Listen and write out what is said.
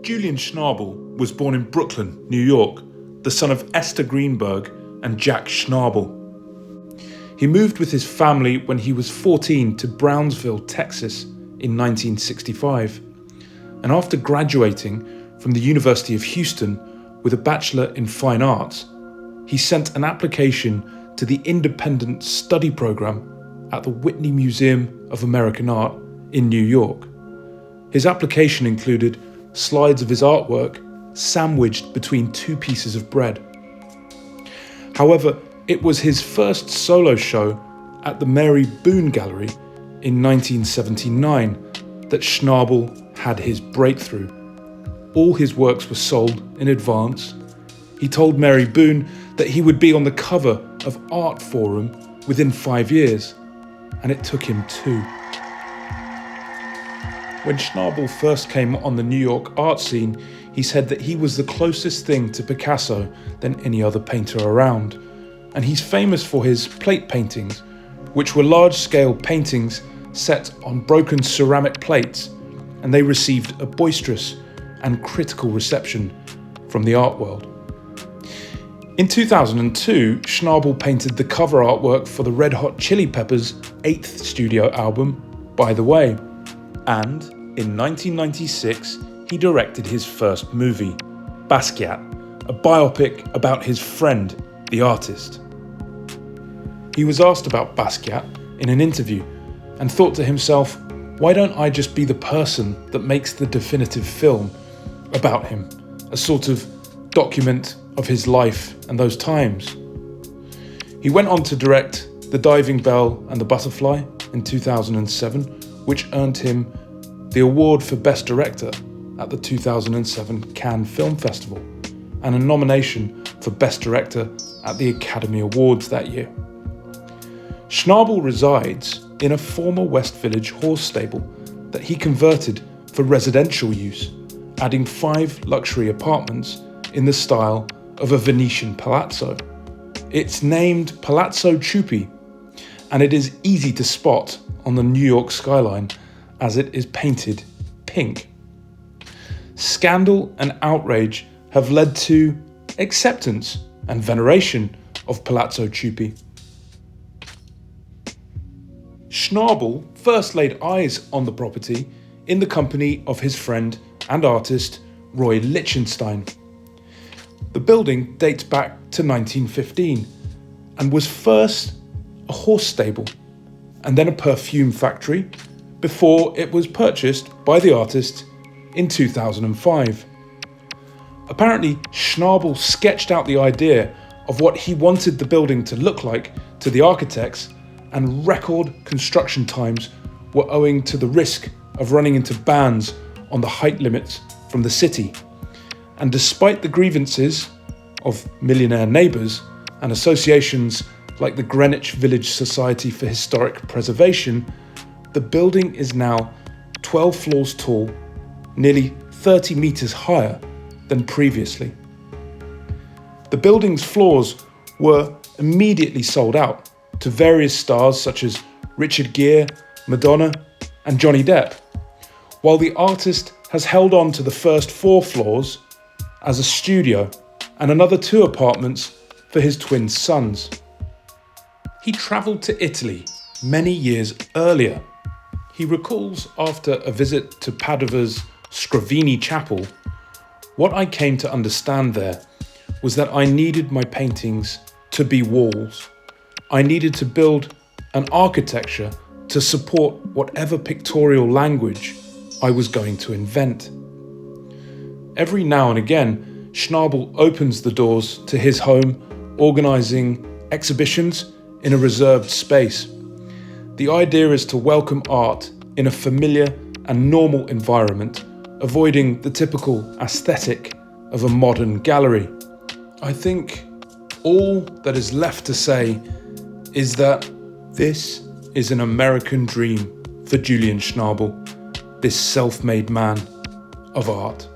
Julian Schnabel was born in Brooklyn, New York, the son of Esther Greenberg and Jack Schnabel. He moved with his family when he was 14 to Brownsville, Texas in 1965, and after graduating from the University of Houston with a Bachelor in Fine Arts, he sent an application to the Independent Study Program at the Whitney Museum of American Art in New York. His application included slides of his artwork sandwiched between two pieces of bread. However, it was his first solo show at the Mary Boone Gallery in 1979 that Schnabel had his breakthrough. All his works were sold in advance. He told Mary Boone that he would be on the cover of Art Forum within 5 years, and it took him 2. When Schnabel first came on the New York art scene, he said that he was the closest thing to Picasso than any other painter around. And he's famous for his plate paintings, which were large-scale paintings set on broken ceramic plates, and they received a boisterous and critical reception from the art world. In 2002, Schnabel painted the cover artwork for the Red Hot Chili Peppers' 8th studio album, By the Way. And in 1996, he directed his first movie, Basquiat, a biopic about his friend, the artist. He was asked about Basquiat in an interview and thought to himself, why don't I just be the person that makes the definitive film about him, a sort of document of his life and those times? He went on to direct The Diving Bell and the Butterfly in 2007, which earned him the award for Best Director at the 2007 Cannes Film Festival and a nomination for Best Director at the Academy Awards that year. Schnabel resides in a former West Village horse stable that he converted for residential use, adding 5 luxury apartments in the style of a Venetian palazzo. It's named Palazzo Chupi, and it is easy to spot on the New York skyline as it is painted pink. Scandal and outrage have led to acceptance and veneration of Palazzo Chupi. Schnabel first laid eyes on the property in the company of his friend and artist Roy Lichtenstein. The building dates back to 1915 and was first a horse stable and then a perfume factory before it was purchased by the artist in 2005. Apparently, Schnabel sketched out the idea of what he wanted the building to look like to the architects, and record construction times were owing to the risk of running into bans on the height limits from the city. And despite the grievances of millionaire neighbours and associations like the Greenwich Village Society for Historic Preservation, the building is now 12 floors tall, nearly 30 metres higher than previously. The building's floors were immediately sold out to various stars such as Richard Gere, Madonna, and Johnny Depp, while the artist has held on to the first 4 floors as a studio and another 2 apartments for his twin sons. He travelled to Italy many years earlier. He recalls after a visit to Padova's Scrovini Chapel, what I came to understand there was that I needed my paintings to be walls. I needed to build an architecture to support whatever pictorial language I was going to invent. Every now and again, Schnabel opens the doors to his home, organising exhibitions in a reserved space. The idea is to welcome art in a familiar and normal environment, avoiding the typical aesthetic of a modern gallery. I think all that is left to say is that this is an American dream for Julian Schnabel, this self-made man of art.